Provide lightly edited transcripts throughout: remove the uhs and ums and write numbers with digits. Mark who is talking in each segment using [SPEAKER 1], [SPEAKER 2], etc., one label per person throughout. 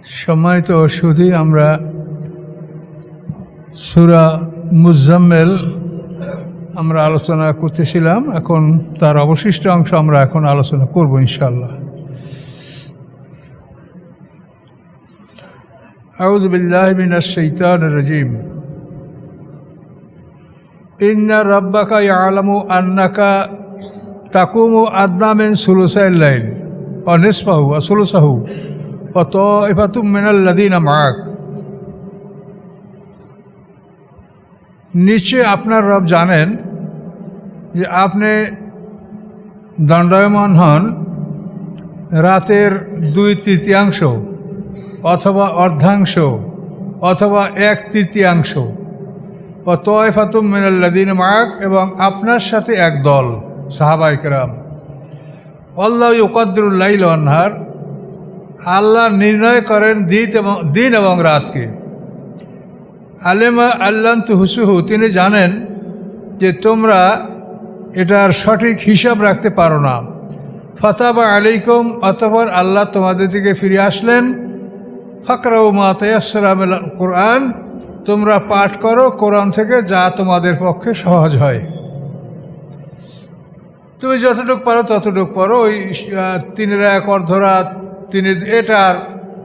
[SPEAKER 1] সম্মানিত সুধী, আমরা সূরা মুজাম্মিল আমরা আলোচনা করতেছিলাম। এখন তার অবশিষ্ট অংশ আমরা এখন আলোচনা করব ইনশাআল্লাহ। আউযু বিল্লাহি মিনাশ শাইতানির রাজীম। ইন্না রাব্বাকা ইয়ালামু আন্নাকা তাকুমু আদনা মিন সুলুসাইল লাইল ওয়া নিসফাহু ওয়া সুলুসাহু ওয়া তাইফাতুম মিনাল্লাযীনা মা'আক। নিশ্চয় আপনার রব জানেন যে আপনি দণ্ডায়মান হন রাতের 2/3 অথবা অর্ধাংশ অথবা 1/3 ও তাইফাতুম মিনাল্লাযীনা মা'আক, এবং আপনার সাথে এক দল সাহাবায়ে কেরাম। আল্লাহু ইউকাদ্দিরুল লাইলা ওয়ান নাহার, আল্লাহ নির্ণয় করেন দিন এবং রাতকে। আলেমা আল্লান তুহসুহু, তিনি জানেন যে তোমরা এটার সঠিক হিসাব রাখতে পারো না। ফাতাবা আলাইকুম, অতঃপর আল্লাহ তোমাদের দিকে ফিরে আসলেন। ফাকরাউ মা তায়াসসারা মিনাল কোরআন, তোমরা পাঠ করো কোরআন থেকে যা তোমাদের পক্ষে সহজ হয়। তুমি যতটুকু পারো ততটুকু পড়ো। ওই 3 অর্ধরাত 3 এটার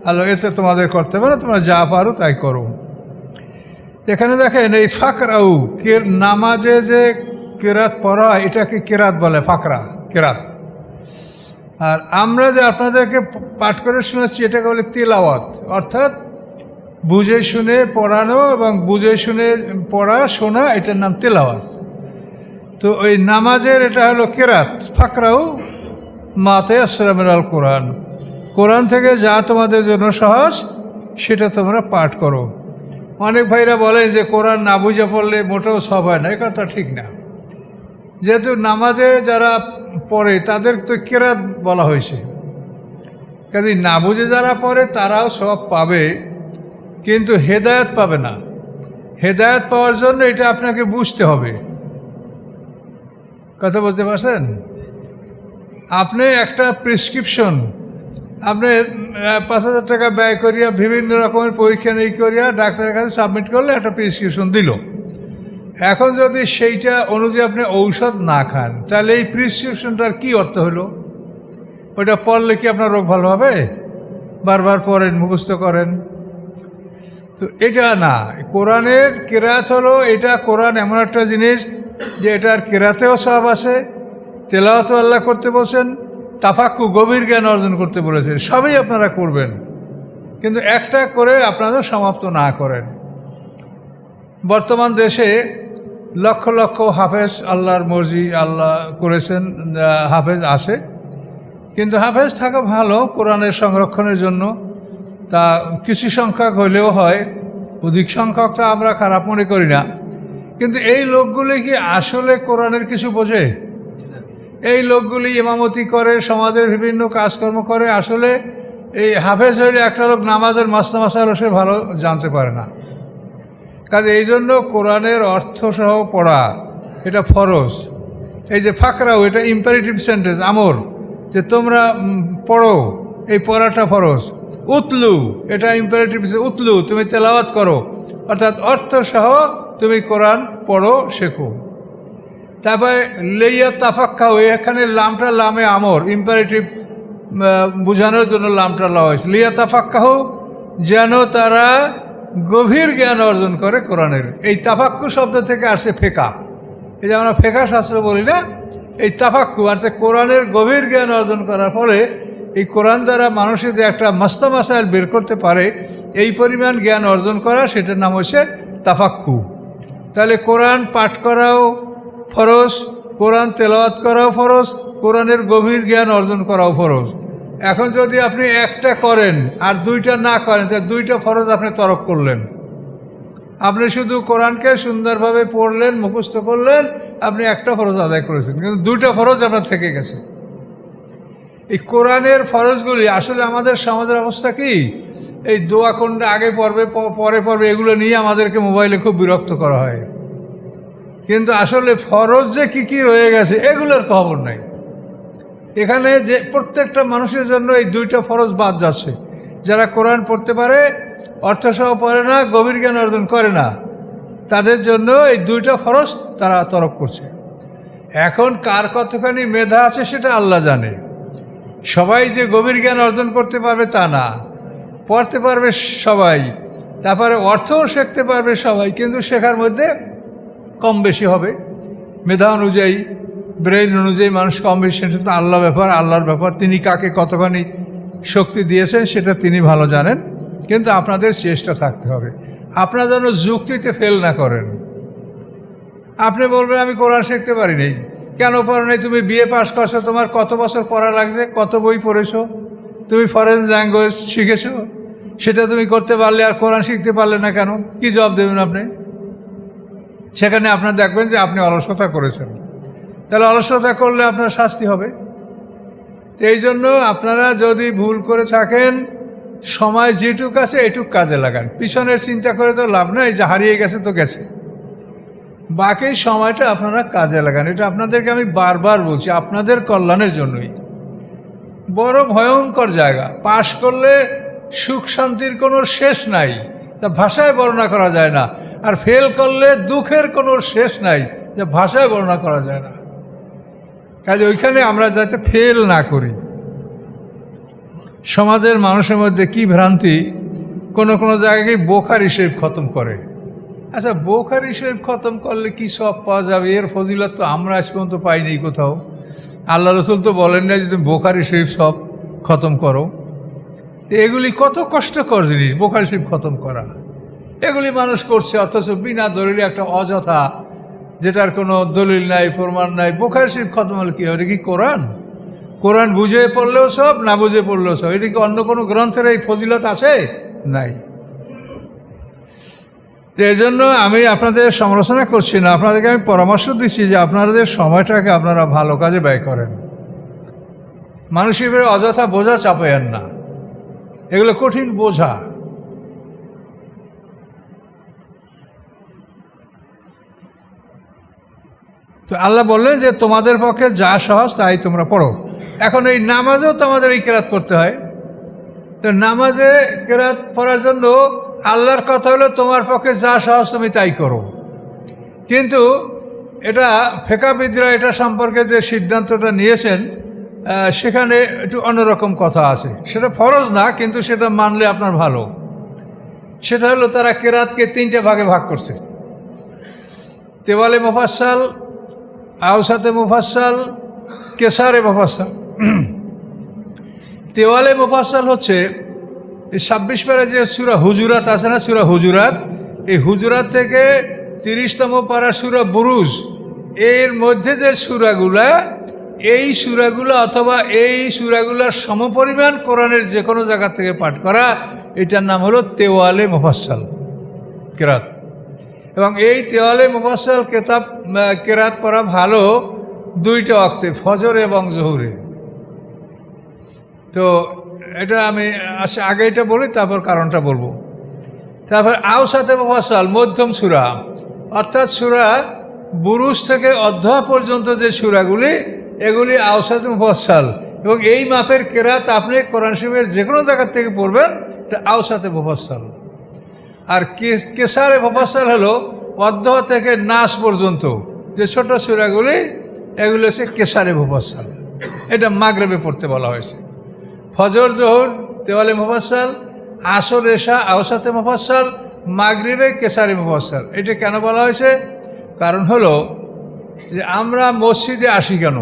[SPEAKER 1] আলো এতে তোমাদের করতে পারো, তোমরা যা পারো তাই করো। এখানে দেখেন এই ফাকরাউ, নামাজে যে কেরাত পড়া হয় এটাকে কেরাত বলে, ফাকরা কেরাত। আর আমরা যে আপনাদেরকে পাঠ করে শোনাচ্ছি এটাকে বলে তিলাওয়াত, অর্থাৎ বুঝে শুনে পড়ানো এবং বুঝে শুনে পড়া শোনা, এটার নাম তিলাওয়াত। তো ওই নামাজের এটা হলো কেরাত। ফাকরাউ মা তায়াসসারা মিনাল কোরআন, কোরআন থেকে যা তোমাদের জন্য সহজ সেটা তোমরা পাঠ করো। অনেক ভাইরা বলে যে কোরআন না বুঝে পড়লে মোটেও সব হয় না, এ কথা ঠিক না। যেহেতু নামাজে যারা পড়ে তাদের তো কেরাত বলা হয়েছে, কাজে না বুঝে যারা পড়ে তারাও সব পাবে, কিন্তু হেদায়েত পাবে না। হেদায়েত পাওয়ার জন্য এটা আপনাকে বুঝতে হবে। কথা বুঝতে পারছেন? আপনি একটা প্রেসক্রিপশন আপনি 5,000 টাকা ব্যয় করিয়া বিভিন্ন রকমের পরীক্ষা নিয়ে করিয়া ডাক্তারের কাছে সাবমিট করলে একটা প্রেসক্রিপশন দিল। এখন যদি সেইটা অনুযায়ী আপনি ঔষধ না খান, তাহলে এই প্রেসক্রিপশনটার কী অর্থ হলো? ওইটা পড়লে কি আপনার রোগ ভালো হবে? বারবার পড়েন, মুখস্থ করেন, তো এটা না। কোরআনের কেরাত হলো এটা। কোরআন এমন একটা জিনিস যে এটার কেরাতেও সব আছে, তেলাওয়াতও আল্লাহ করতে বলছেন, তাফাক্কু গভীর জ্ঞান অর্জন করতে বলেছেন। সবই আপনারা করবেন, কিন্তু একটা করে আপনাদের সমাপ্ত না করেন। বর্তমান দেশে লক্ষ লক্ষ হাফেজ, আল্লাহর মর্জি, আল্লাহ করেছেন হাফেজ আসে, কিন্তু হাফেজ থাকা ভালো কোরআনের সংরক্ষণের জন্য। তা কিছু সংখ্যক হইলেও হয়, অধিক সংখ্যকটা আমরা খারাপ মনে করি না। কিন্তু এই লোকগুলি কি আসলে কোরআনের কিছু বোঝে? এই লোকগুলি ইমামতি করে, সমাজের বিভিন্ন কাজকর্ম করে। আসলে এই হাফেজ হইলে একটা লোক নামাজের মাসলা মাসাইল সে ভালো জানতে পারে না। কাজে এই জন্য কোরআনের অর্থসহ পড়া এটা ফরজ। এই যে ফাকরাও, এটা ইম্পারেটিভ সেন্টেন্স, আমর, যে তোমরা পড়ো, এই পড়াটা ফরজ। উতলু, এটা ইম্পারেটিভ, উতলু, তুমি তেলাওয়াত করো, অর্থাৎ অর্থসহ তুমি কোরআন পড়ো, শেখো। তারপরে লেইয়া তাফাক্কাউ, এখানে লামটা লামে আমর, ইম্পারেটিভ বোঝানোর জন্য লামটা লাওয়া হয়েছে। লিয়া তাফাক্কাহু, যেন তারা গভীর জ্ঞান অর্জন করে কোরআনের। এই তাফাক্কু শব্দ থেকে আসে ফেকা, এই যে আমরা ফেকা শাস্ত্র বলি না, এই তাফাক্কু অর্থাৎ কোরআনের গভীর জ্ঞান অর্জন করার ফলে এই কোরআন দ্বারা মানুষের যে একটা মাসলা মাসাইল বের করতে পারে, এই পরিমাণ জ্ঞান অর্জন করা, সেটার নাম হচ্ছে তাফাক্কু। তাহলে কোরআন পাঠ করাও ফরজ, কোরআন তেলাওয়াত করাও ফরজ, কোরআনের গভীর জ্ঞান অর্জন করাও ফরজ। এখন যদি আপনি একটা করেন আর 2টা না করেন, তাহলে 2টা ফরজ আপনি তরক করলেন। আপনি শুধু কোরআনকে সুন্দরভাবে পড়লেন, মুখস্থ করলেন, আপনি একটা ফরজ আদায় করেছেন, কিন্তু 2টা ফরজ আপনার থেকে গেছে। এই কোরআনের ফরজগুলি আসলে আমাদের সমাজের অবস্থা কি, এই দোয়া কোনটা আগে পড়বে পরে পড়বে এগুলো নিয়ে আমাদেরকে মোবাইলে খুব বিরক্ত করা হয়, কিন্তু আসলে ফরজ যে কী কী রয়ে গেছে এগুলোর খবর নাই। এখানে যে প্রত্যেকটা মানুষের জন্য এই 2টা ফরজ বাদ যাচ্ছে, যারা কোরআন পড়তে পারে, অর্থসহ পড়ে না, গভীর জ্ঞান অর্জন করে না, তাদের জন্য এই দুইটা ফরজ তারা তরক করছে। এখন কার কতখানি মেধা আছে সেটা আল্লাহ জানে। সবাই যে গভীর জ্ঞান অর্জন করতে পারবে তা না, পড়তে পারবে সবাই, তারপরে অর্থও শিখতে পারবে সবাই, কিন্তু শেখার মধ্যে কম বেশি হবে। মেধা অনুযায়ী, ব্রেন অনুযায়ী মানুষ কম বেশি, সেটা তো আল্লাহ ব্যাপার, আল্লাহর ব্যাপার। তিনি কাকে কতখানি শক্তি দিয়েছেন সেটা তিনি ভালো জানেন, কিন্তু আপনাদের চেষ্টা থাকতে হবে। আপনারা যেন যুক্তিতে ফেল না করেন। আপনি বলবেন আমি কোরআন শিখতে পারি নাই। কেন পড়ো নাই? তুমি বিএ পাস করছো, তোমার কত বছর পড়া লাগছে, কত বই পড়েছো, তুমি ফরেন ল্যাঙ্গুয়েজ শিখেছো, সেটা তুমি করতে পারলে আর কোরআন শিখতে পারলে না কেন? কি জবাব দেবেন আপনি? সেখানে আপনার দেখবেন যে আপনি অলসতা করেছেন। তাহলে অলসতা করলে আপনার শাস্তি হবে। তো এই জন্য আপনারা যদি ভুল করে থাকেন, সময় যেটুক আছে এটুক কাজে লাগান। পিছনের চিন্তা করে তো লাভ নাই, যে হারিয়ে গেছে তো গেছে। বাকি সময়টা আপনারা কাজে লাগান। এটা আপনাদেরকে আমি বারবার বলছি, আপনাদের কল্যাণের জন্যই। বড় ভয়ঙ্কর জায়গা। পাশ করলে সুখ শান্তির কোনো শেষ নাই, তা ভাষায় বর্ণনা করা যায় না। আর ফেল করলে দুঃখের কোনো শেষ নাই, যা ভাষায় বর্ণনা করা যায় না। কাজে ওইখানে আমরা যাতে ফেল না করি। সমাজের মানুষের মধ্যে কি ভ্রান্তি, কোনো কোনো জায়গায় বোখারি শরীফ খতম করে। আচ্ছা, বোখারি শরীফ খতম করলে কি সব পাওয়া যাবে? এর ফজিলত তো আমরা আজ পর্যন্ত পাইনি কোথাও। আল্লাহ রসুল তো বলেন না যে তুমি বোখারি শরীফ সব খতম করো। এগুলি কত কষ্টকর জিনিস, বোখারি শরীফ খতম করা। এগুলি মানুষ করছে, অথচ বিনা দলিলে একটা অযথা, যেটার কোনো দলিল নাই, প্রমাণ নাই। বোখারি শরীফ খতম হলে কী হবে? এটা কি কোরআন? কোরআন বুঝে পড়লেও সব, না বুঝে পড়লেও সব। এটা কি অন্য কোনো গ্রন্থের এই ফজিলত আছে? নাই। এই জন্য আমি আপনাদের সমালোচনা করছি না, আপনাদেরকে আমি পরামর্শ দিচ্ছি যে আপনাদের সময়টাকে আপনারা ভালো কাজে ব্যয় করেন। মানুষের অযথা বোঝা চাপায়েন না, এগুলো কঠিন বোঝা। তো আল্লাহ বললেন যে তোমাদের পক্ষে যা সহজ তাই তোমরা পড়ো। এখন এই নামাজেও তোমাদের এই কেরাত পড়তে হয়। তো নামাজে কেরাত পড়ার জন্য আল্লাহর কথা হলো তোমার পক্ষে যা সহজ তুমি তাই করো। কিন্তু এটা ফিকহবিদরা এটা সম্পর্কে যে সিদ্ধান্তটা নিয়েছেন, সেখানে একটু অন্যরকম কথা আছে। সেটা ফরজ না, কিন্তু সেটা মানলে আপনার ভালো। সেটা হলো তারা কেরাতকে 3টে ভাগে ভাগ করছে: তেওয়ালে মুফাসসাল, আওসাতে মুফাসসাল, কেসারে মুফাসসাল। তেওয়ালে মুফাসসাল হচ্ছে এই 26 পারা যে সূরা হুজুরাত আছে না, সূরা হুজুরাত, এই হুজুরাত থেকে 30তম পারা সূরা বুরুজ, এর মধ্যে যে সূরাগুলা, এই সূরাগুলো অথবা এই সূরাগুলোর সমপরিমাণ কোরআনের যে কোনো জায়গা থেকে পাঠ করা, এটার নাম হলো তেওয়ালে মুফাসসাল কেরাত। এবং এই তেওয়ালে মুফাসসাল কেরাত পড়া ভালো 2টা ওয়াক্তে, ফজর এবং জোহরে। তো এটা আমি আগে এটা বলি, তারপর কারণটা বলবো। তারপর আওসাতে মুফাসসাল, মধ্যম সূরা, অর্থাৎ সূরা বুরুজ থেকে অধ্যায় পর্যন্ত যে সূরাগুলি, এগুলি আওসাতে মুফাসসাল। এবং এই মাপের কেরাত আপনি কোরআন শরীফের যে কোনো জায়গার থেকে পড়বেন, এটা আওসাতে মুফাসসাল। আর কেসারে মুফাসসাল হলো অধ্যায় থেকে নাস পর্যন্ত যে ছোট সূরাগুলি, এগুলো হচ্ছে কেসারে মুফাসসাল। এটা মাগরিবে পড়তে বলা হয়েছে। ফজর জোহর তেওয়ালে মুফাসসাল, আসর এশা আওসাতে মুফাসসাল, মাগরিবে কেসারে মুফাসসাল। এটা কেন বলা হয়েছে? কারণ হলো যে আমরা মসজিদে আসি কেন?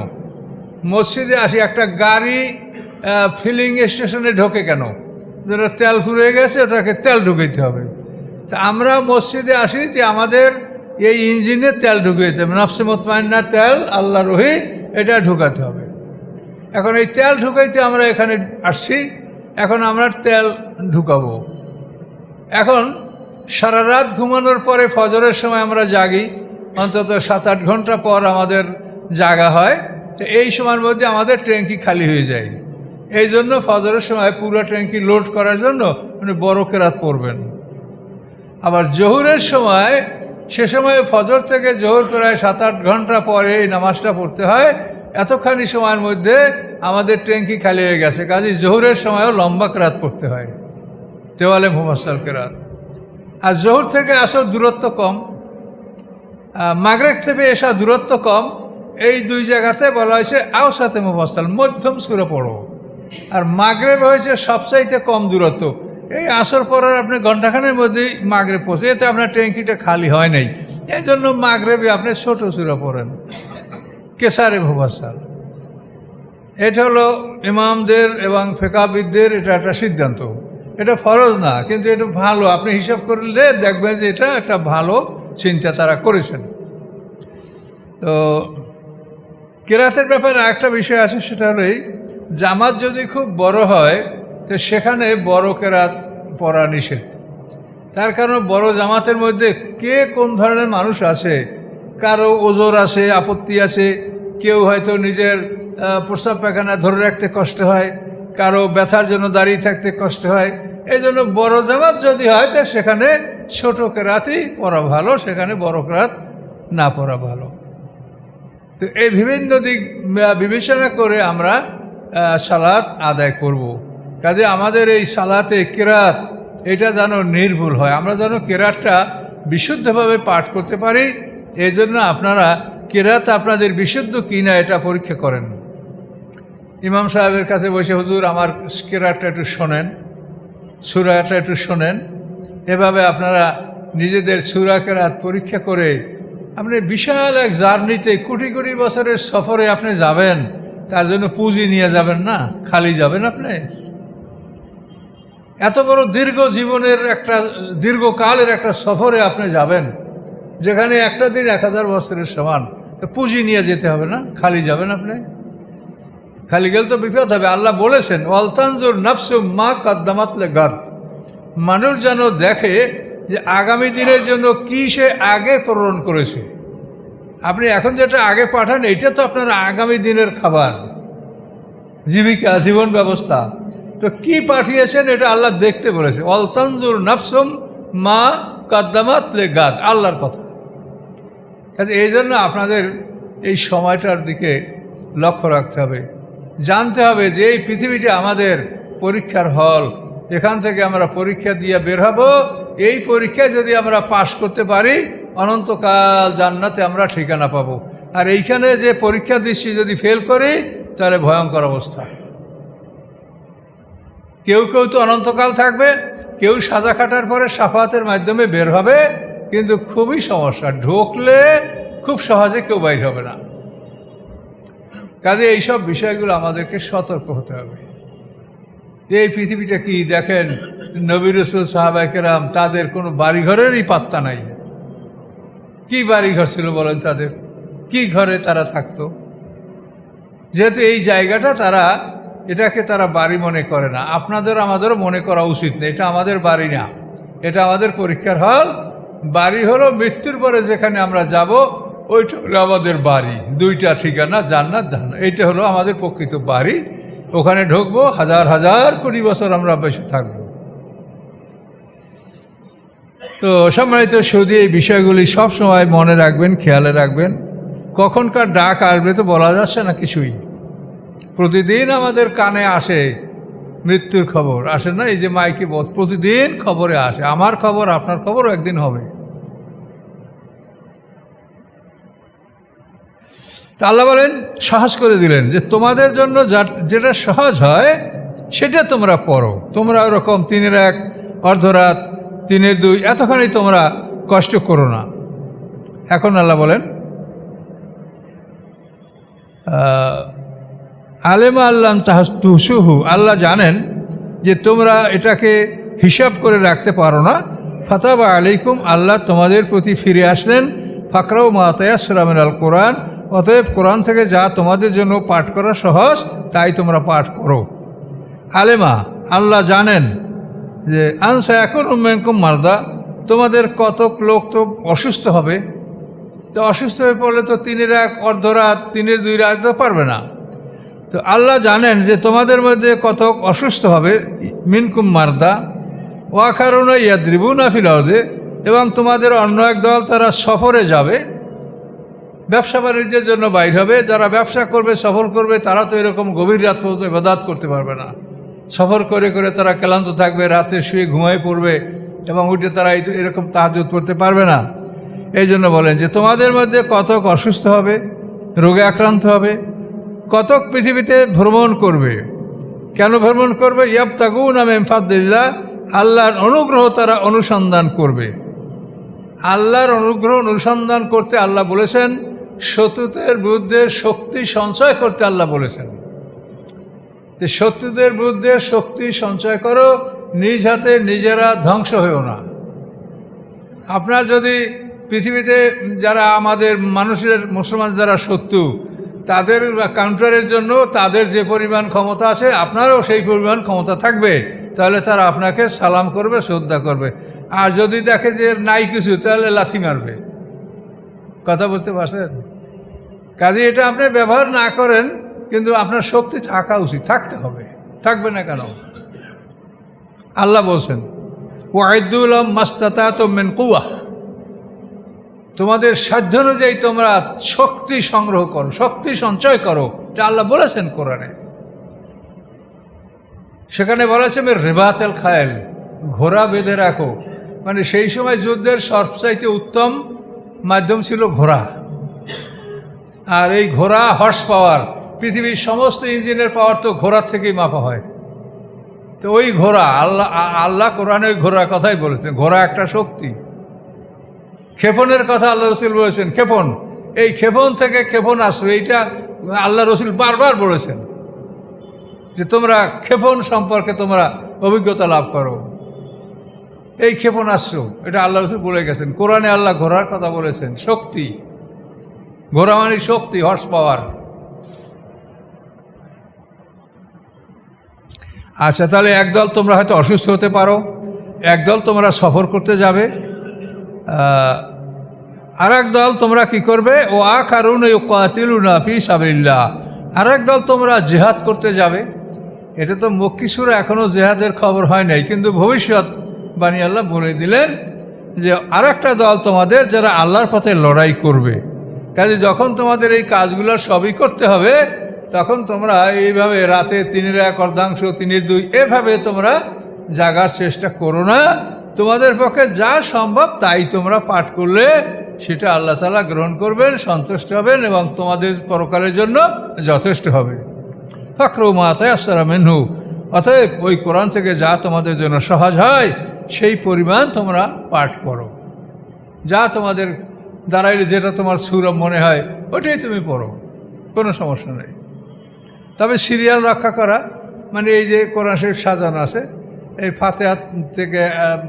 [SPEAKER 1] মসজিদে আসি, একটা গাড়ি ফিলিং স্টেশনে ঢোকে কেন? যেটা তেল ফুরিয়ে গেছে, ওটাকে তেল ঢুকাইতে হবে। তা আমরা মসজিদে আসি যে আমাদের এই ইঞ্জিনে তেল ঢুকাইতে হবে, নফসে মুতমাইন্নার তেল, আল্লাহ রহি, এটা ঢুকাতে হবে। এখন এই তেল ঢুকাইতে আমরা এখানে আসছি, এখন আমরা তেল ঢুকাবো। এখন সারা রাত ঘুমানোর পরে ফজরের সময় আমরা জাগি, অন্তত 7-8 ঘন্টা পর আমাদের জাগা হয়। তো এই সময়ের মধ্যে আমাদের ট্যাঙ্কি খালি হয়ে যায়। এই জন্য ফজরের সময় পুরো ট্যাঙ্কি লোড করার জন্য বড় কেরাত পড়বেন। আবার জোহরের সময়, সে সময় ফজর থেকে জোহর প্রায় 7-8 ঘন্টা পরে এই নামাজটা পড়তে হয়। এতখানি সময়ের মধ্যে আমাদের ট্যাঙ্কি খালি হয়ে গেছে, কাজে জোহরের সময়ও লম্বা কেরাত পড়তে হয়। তেওয়ালে মুফাসসাল কেরাত। আর জোহর থেকে আসার দূরত্ব কম, মাগরিব থেকে এসা দূরত্ব কম, এই দুই জায়গাতে বলা হয়েছে আওসাতে মুফাসসাল, মধ্যম সুরে পড়ো। আর মাগরিব হয়েছে সবচাইতে কম দূরত্ব, এই আসর পরের আপনি ঘণ্টাখানের মধ্যেই মাগরিব পৌঁছে, এতে আপনার ট্যাঙ্কিটা খালি হয় নাই, এই জন্য মাগরিবে আপনি ছোট সুরে পড়েন, কেসারে মুফাসসাল। এটা হলো ইমামদের এবং ফিকাহবিদদের এটা একটা সিদ্ধান্ত। এটা ফরজ না, কিন্তু এটা ভালো, আপনি হিসাব করলে দেখবেন যে এটা একটা ভালো চিন্তা তারা করেছেন। তো কেরাতের ব্যাপারে আরেকটা বিষয় আছে, সেটা হলো জামাত যদি খুব বড় হয় তো সেখানে বড় কেরাত পড়া নিষেধ। তার কারণ বড় জামাতের মধ্যে কে কোন ধরনের মানুষ আছে, কারো ওজর আছে, আপত্তি আছে, কেউ হয়তো নিজের প্রস্রাব পায়খানা ধরে রাখতে কষ্ট হয়, কারো ব্যথার জন্য দাঁড়িয়ে থাকতে কষ্ট হয়। এই জন্য বড় জামাত যদি হয় তো সেখানে ছোট কেরাতই পড়া ভালো, সেখানে বড় কেরাত না পড়া ভালো। তো এই বিভিন্ন দিক বিবেচনা করে আমরা সালাত আদায় করব। কাজে আমাদের এই সালাতে কেরাত এটা যেন নির্ভুল হয়, আমরা যেন কেরাতটা বিশুদ্ধভাবে পাঠ করতে পারি। এই জন্য আপনারা কেরাত আপনাদের বিশুদ্ধ কিনা এটা পরীক্ষা করেন। ইমাম সাহেবের কাছে বসে, হুজুর আমার কেরাতটা একটু শোনেন, সূরাটা একটু শোনেন। এভাবে আপনারা নিজেদের সূরা কেরাত পরীক্ষা করে আপনি বিশাল এক জার্নিতে, কোটি কোটি বছরের সফরে আপনি যাবেন, তার জন্য পুঁজি নিয়ে যাবেন না, খালি যাবেন। আপনি এত বড় দীর্ঘ জীবনের একটা দীর্ঘকালের একটা সফরে আপনি যাবেন, যেখানে একটা দিন 1000 বছরের সমান, তো পুঁজি নিয়ে যেতে হবে না, খালি যাবেন আপনি। খালি গেলে তো বিপদ হবে। আল্লাহ বলেছেন ওয়ালতানজুর নাফসুম মা কদ্দামাত লিগাদ, মানুষ যেন দেখে যে আগামী দিনের জন্য কি সে আগে প্রেরণ করেছে। আপনি এখন যেটা আগে পাঠান এটা তো আপনার আগামী দিনের খাবার, জীবিকা, জীবন ব্যবস্থা, তো কি পাঠিয়েছেন এটা আল্লাহ দেখতে বলেছে। ওয়ালতানজুর নাফসুম মা কদ্দামাত লিগাদ, আল্লাহর কথা। কাজে এই জন্য আপনাদের এই সময়টার দিকে লক্ষ্য রাখতে হবে, জানতে হবে যে এই পৃথিবীটা আমাদের পরীক্ষার হল, এখান থেকে আমরা পরীক্ষা দিয়ে বের হব। এই পরীক্ষায় যদি আমরা পাশ করতে পারি অনন্তকাল জান্নাতে আমরা ঠিকানা পাব। আর এইখানে যে পরীক্ষা দিচ্ছি যদি ফেল করি তাহলে ভয়ঙ্কর অবস্থা। কেউ কেউ তো অনন্তকাল থাকবে, কেউ সাজা খাটার পরে সাফাতের মাধ্যমে বের হবে, কিন্তু খুবই সমস্যা, ঢুকলে খুব সহজে কেউ বাইর হবে না। কাজে এইসব বিষয়গুলো আমাদেরকে সতর্ক হতে হবে। এই পৃথিবীটা কি দেখেন, নবী রাসূল সাহাবায়ে কেরাম তাদের কোনো বাড়িঘরেরই পাত্তা নাই। কি বাড়িঘর ছিল বলেন তাদের, কি ঘরে তারা থাকতো? যেহেতু এই জায়গাটা এটাকে তারা বাড়ি মনে করে না, আপনাদের আমাদেরও মনে করা উচিত না। এটা আমাদের বাড়ি না, এটা আমাদের পরীক্ষার হল। বাড়ি হলো মৃত্যুর পরে যেখানে আমরা যাব, ওইটা হলো আমাদের বাড়ি। দুইটা ঠিকানা, জান্নাত জাহান্নাম, এইটা হলো আমাদের প্রকৃত বাড়ি। ওখানে ঢুকবো, হাজার হাজার কোটি বছর আমরা বেঁচে থাকবো। তো সম্মানিত সুধী, এই বিষয়গুলি সব সময় মনে রাখবেন, খেয়ালে রাখবেন। কখনকার ডাক আসবে তো বলা যাচ্ছে না কিছুই। প্রতিদিন আমাদের কানে আসে মৃত্যুর খবর, আসে না? এই যে মাইকে প্রতিদিন খবরে আসে, আমার খবর আপনার খবরও একদিন হবে। তা আল্লাহ বলেন, সহজ করে দিলেন যে তোমাদের জন্য যেটা সহজ হয় সেটা তোমরা পড়ো। তোমরা ওরকম 3-1 অর্ধরাত 3-2 এতখানি তোমরা কষ্ট করো না। এখন আল্লাহ বলেন আলেমা আল্লাহ তুহসুহু, আল্লাহ জানেন যে তোমরা এটাকে হিসাব করে রাখতে পারো না। ফাতাবা আলাইকুম, আল্লাহ তোমাদের প্রতি ফিরে আসলেন। ফাকরাউ মা তায়াসসারা মিনাল কোরআন, অতএব কোরআন থেকে যা তোমাদের জন্য পাঠ করা সহজ তাই তোমরা পাঠ করো। আলেমা, আল্লাহ জানেন যে আনসা এখন উম্মেনকুম মারদা, তোমাদের কতক লোক তো অসুস্থ হবে। তো অসুস্থ হয়ে পড়লে তো 3-1 অর্ধরাত 3-2 রাত তো পারবে না। তো আল্লাহ জানেন যে তোমাদের মধ্যে কতক অসুস্থ হবে, মিনকুম মারদা ওয়াখারুনা ইয়াদরিবুনা ফিল আরদি, এবং তোমাদের অন্য এক দল তারা সফরে যাবে, ব্যবসা বাণিজ্যের জন্য বাইর হবে। যারা ব্যবসা করবে, সফর করবে, তারা তো এরকম গভীর রাত পর্যন্ত ইবাদত করতে পারবে না। সফর করে করে তারা ক্লান্ত থাকবে, রাতে শুয়ে ঘুমায় পড়বে এবং উঠে তারা এরকম তাহাজ্জুদ পড়তে পারবে না। এই জন্য বলেন যে তোমাদের মধ্যে কতক অসুস্থ হবে, রোগে আক্রান্ত হবে, কতক পৃথিবীতে ভ্রমণ করবে। কেন ভ্রমণ করবে? ইয়াবতাগুনা মিন ফাদলিল্লাহ, আল্লাহর অনুগ্রহ তারা অনুসন্ধান করবে। আল্লাহর অনুগ্রহ অনুসন্ধান করতে আল্লাহ বলেছেন, শত্রুদের বিরুদ্ধে শক্তি সঞ্চয় করতে আল্লাহ বলেছেন যে শত্রুদের বিরুদ্ধে শক্তি সঞ্চয় করো, নিজ হাতে নিজেরা ধ্বংস হয়েও না। আপনার যদি পৃথিবীতে যারা আমাদের মানুষের মুসলমান যারা শত্রু, তাদের কাউন্টারের জন্য তাদের যে পরিমাণ ক্ষমতা আছে আপনারও সেই পরিমাণ ক্ষমতা থাকবে, তাহলে তারা আপনাকে সালাম করবে, শ্রদ্ধা করবে। আর যদি দেখে যে নাই কিছু, তাহলে লাথি মারবে। কথা বুঝতে পারছেন? কাজে এটা আপনি ব্যবহার না করেন, কিন্তু আপনার শক্তি থাকা উচিত, থাকতে হবে। থাকবে না কেন? আল্লাহ বলছেন ওয়াইদু লাহুম মাসতাতাতুম মিন কুওয়াহ, তোমাদের সাধ্য অনুযায়ী তোমরা শক্তি সংগ্রহ করো, শক্তি সঞ্চয় করো। এটা আল্লাহ বলেছেন কোরআনে। সেখানে বলেছে রিবাতুল খায়ল, ঘোড়া বেঁধে রাখো। মানে সেই সময় যুদ্ধের সবচাইতে উত্তম মাধ্যম ছিল ঘোড়া। আর এই ঘোড়া হর্স পাওয়ার, পৃথিবীর সমস্ত ইঞ্জিনের পাওয়ার তো ঘোড়ার থেকেই মাপা হয়। তো ওই ঘোড়া আল্লাহ কোরআনে ওই ঘোড়ার কথাই বলেছেন। ঘোড়া একটা শক্তি। ক্ষেপণের কথা আল্লাহ রসুল বলেছেন, ক্ষেপণ, এই ক্ষেপণ থেকে ক্ষেপণাস্ত্র, এইটা আল্লাহ রসুল বারবার বলেছেন যে তোমরা ক্ষেপণ সম্পর্কে তোমরা অভিজ্ঞতা লাভ করো। এই ক্ষেপণাস্ত্র, এটা আল্লাহ রসুল বলে গেছেন। কোরআনে আল্লাহ ঘোড়ার কথা বলেছেন, শক্তি। ঘোড়া মানে শক্তি, হর্স পাওয়ার। আচ্ছা, তাহলে একদল তোমরা হয়তো অসুস্থ হতে পারো, একদল তোমরা সফর করতে যাবে, আর একদল তোমরা কি করবে? ও আখারুনা ইউকাতিলুনা ফি সাবিলিল্লাহ, আর একদল তোমরা জিহাদ করতে যাবে। এটা তো মক্কি সূরা, এখনও জিহাদের খবর হয় নাই, কিন্তু ভবিষ্যৎবাণী আল্লাহ বলে দিলেন যে আর একটা দল তোমাদের যারা আল্লাহর পথে লড়াই করবে। কাজে যখন তোমাদের এই কাজগুলো সবই করতে হবে, তখন তোমরা এইভাবে রাতে 3-1 অর্ধাংশ 3-2 এভাবে তোমরা জাগার চেষ্টা করো না। তোমাদের পক্ষে যা সম্ভব তাই তোমরা পাঠ করলে সেটা আল্লাহ তাআলা গ্রহণ করবেন, সন্তুষ্ট হবেন এবং তোমাদের পরকালের জন্য যথেষ্ট হবে। ফাকরু মা তায়াসসারা মিনহু, অতএব ওই কোরআন থেকে যা তোমাদের জন্য সহজ হয় সেই পরিমাণ তোমরা পাঠ করো। যা তোমাদের দাঁড়াইলে যেটা তোমার সূরা মনে হয় ওটাই তুমি পড়ো, কোনো সমস্যা নেই। তবে সিরিয়াল রক্ষা করা, মানে এই যে কোরআন শরীফ সাজানো আছে, এই ফাতিহা থেকে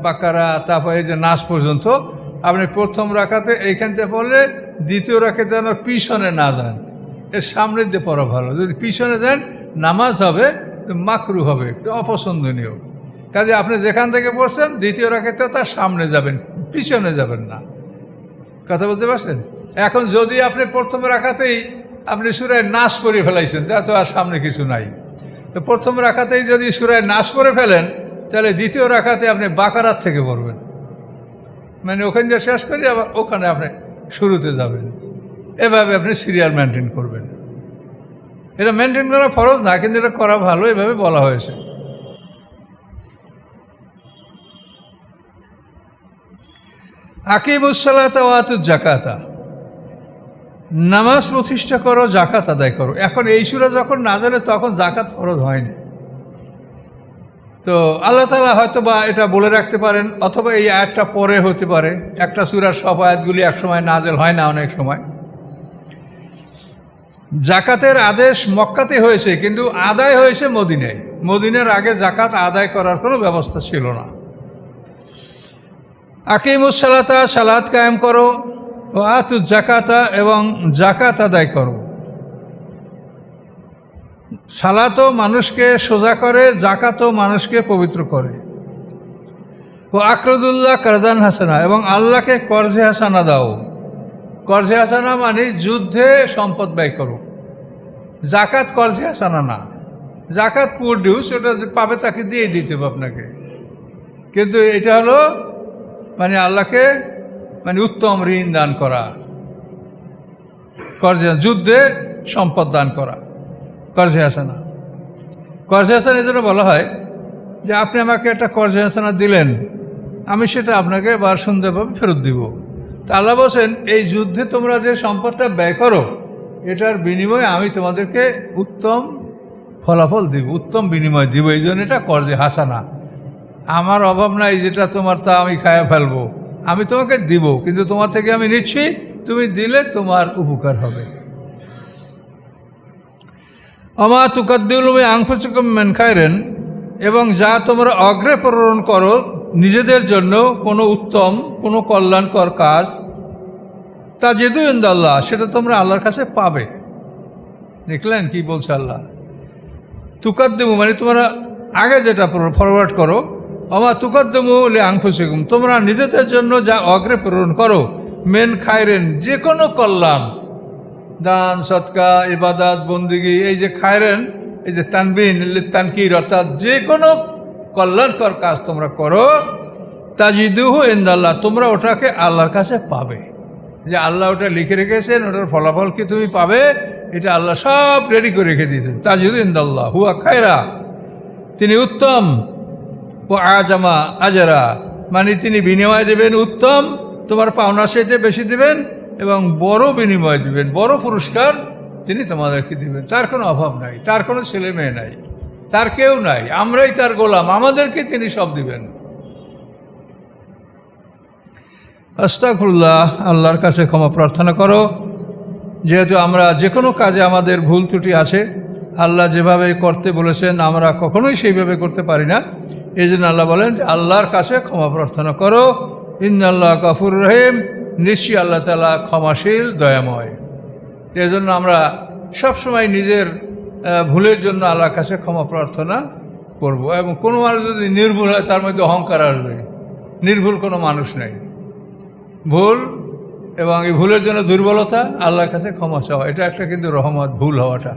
[SPEAKER 1] বাকারা, তারপর এই যে নাস পর্যন্ত, আপনি প্রথম রাকাতে এইখান থেকে পড়লে দ্বিতীয় রাকাতে যেন পিছনে না যান, এর সামনে দিয়ে পড়া ভালো। যদি পিছনে যান নামাজ হবে মাকরু হবে, একটু অপছন্দনীয়। কাজে আপনি যেখান থেকে পড়ছেন দ্বিতীয় রাকাতে তার সামনে যাবেন, পিছনে যাবেন না। কথা বলতে পারছেন? এখন যদি আপনি প্রথম রাকাতেই আপনি সূরা নাস পড়ে ফেলাইছেন, তা তো আর সামনে কিছু নাই, তো প্রথম রাকাতেই যদি সূরা নাস পড়ে ফেলেন, তাহলে দ্বিতীয় রাকাতে আপনি বাকারাত থেকে পড়বেন, মানে ওখানে যে শেষ করি আবার ওখানে আপনি শুরুতে যাবেন। এভাবে আপনি সিরিয়াল মেনটেন করবেন। এটা মেনটেন করা ফরজ না, কিন্তু এটা করা ভালো, এভাবে বলা হয়েছে। আকিমুস সালাতা ওয়া আতুজ যাকাতা, নামাজ প্রতিষ্ঠা করো, জাকাত আদায় করো। এখন এই সূরা যখন নাযিল তখন জাকাত ফরজ হয়নি, তো আল্লাহ তাআলা হয়তো বা এটা বলে রাখতে পারেন, অথবা এই আয়াতটা পরে হতে পারে। একটা সূরার সব আয়াতগুলি একসময় নাযিল হয় না, অনেক সময়। জাকাতের আদেশ মক্কাতে হয়েছে, কিন্তু আদায় হয়েছে মদিনায়। মদিনার আগে জাকাত আদায় করার কোনো ব্যবস্থা ছিল না। আকিমুস সালাতা, সালাত কায়েম করো, ও আতুজ জাকাতা, এবং জাকাত আদায় করো। সালাতও মানুষকে সোজা করে, জাকাতও মানুষকে পবিত্র করে। ও আকরদুল্লাহ কারদান হাসানা, এবং আল্লাহকে কর্জে হাসানা দাও। কর্জে হাসানা মানে যুদ্ধে সম্পদ ব্যয় করো। জাকাত কর্জে হাসানা না, জাকাত প্রডিউস, ওটা পাবে তাকে দিয়ে দিতে হবে আপনাকে। কিন্তু এটা হলো মানে আল্লাহকে মানে উত্তম ঋণ দান করা, কর্জে, যুদ্ধে সম্পদ দান করা, কর্জে হাসানা। কর্জে হাসানা এই জন্য বলা হয় যে আপনি আমাকে একটা কর্জে হাসানা দিলেন, আমি সেটা আপনাকে আবার সুন্দরভাবে ফেরত দিব। তা আল্লাহ বলছেন এই যুদ্ধে তোমরা যে সম্পদটা ব্যয় করো এটার বিনিময়ে আমি তোমাদেরকে উত্তম ফলাফল দিব, উত্তম বিনিময় দিব। এই জন্য এটা কর্জে হাসানা। আমার অভাব নাই, যেটা তোমার তা আমি খায়া ফেলবো, আমি তোমাকে দিব, কিন্তু তোমার থেকে আমি নিচ্ছি, তুমি দিলে তোমার উপকার হবে। আমা তুকাদ্দিলুমি আনফুসিকুম মিন খায়রিন, এবং যা তোমরা অগ্রে প্রেরণ করো নিজেদের জন্য কোনো উত্তম কোনো কল্যাণকর কাজ, তাজিদু ইনদাল্লাহ, সেটা তোমরা আল্লাহর কাছে পাবে। দেখলেন কি বলছে আল্লাহ? তুকাদ্দিমু মানে তোমরা আগে যেটা ফরওয়ার্ড করো, আমা তুকাদ্দিমু লি আনফুসিকুম, তোমরা নিজেদের জন্য যা অগ্রে প্রেরণ করো, মিন খায়রিন যে কোনো কল্যাণ, দান সৎকা ইবাদত বন্দিগি, এই যে খায়রেন, এই যে তানবিন তানকির, অর্থাৎ যে কোনো কল্যাণকর কাজ তোমরা করো, তাজিদুহু ইনদাল্লাহ, তোমরা ওটাকে আল্লাহর কাছে পাবে। যে আল্লাহ ওটা লিখে রেখেছেন, ওটার ফলাফল কি তুমি পাবে, এটা আল্লাহ সব রেডি করে রেখে দিয়েছেন। তাজিদু ইনদাল্লাহ হুয়া খায়রা, তিনি উত্তম, ও আজামা আজরা, মানে তিনি বিনিময় দেবেন উত্তম, তোমার পাওনার সাথে বেশি দিবেন, এবং বড় বিনিময় দিবেন, বড় পুরস্কার তিনি তোমাদেরকে দিবেন। তার কোনো অভাব নাই, তার কোনো ছেলে মেয়ে নাই, তার কেউ নাই, আমরাই তার গোলাম, আমাদেরকে তিনি সব দিবেন। আস্তাগফিরুল্লাহ, আল্লাহর কাছে ক্ষমা প্রার্থনা করো। যেহেতু আমরা যে কোনো কাজে আমাদের ভুল ত্রুটি আছে, আল্লাহ যেভাবে করতে বলেছেন আমরা কখনোই সেইভাবে করতে পারি না। এই জন্য আল্লাহ বলেন যে আল্লাহর কাছে ক্ষমা প্রার্থনা করো। ইন্নাল্লাহ গফুর রহিম, নিশ্চয়ই আল্লাহ তাআলা ক্ষমাশীল দয়াময়। এই জন্য আমরা সবসময় নিজের ভুলের জন্য আল্লাহর কাছে ক্ষমা প্রার্থনা করব। এবং কোনো মানুষ যদি নির্ভুল হয় তার মধ্যে অহংকার আসবে। নির্ভুল কোনো মানুষ নেই, ভুল এবং এই ভুলের জন্য দুর্বলতা, আল্লাহর কাছে ক্ষমা চাওয়া, এটা একটা কিন্তু রহমত, ভুল হওয়াটা।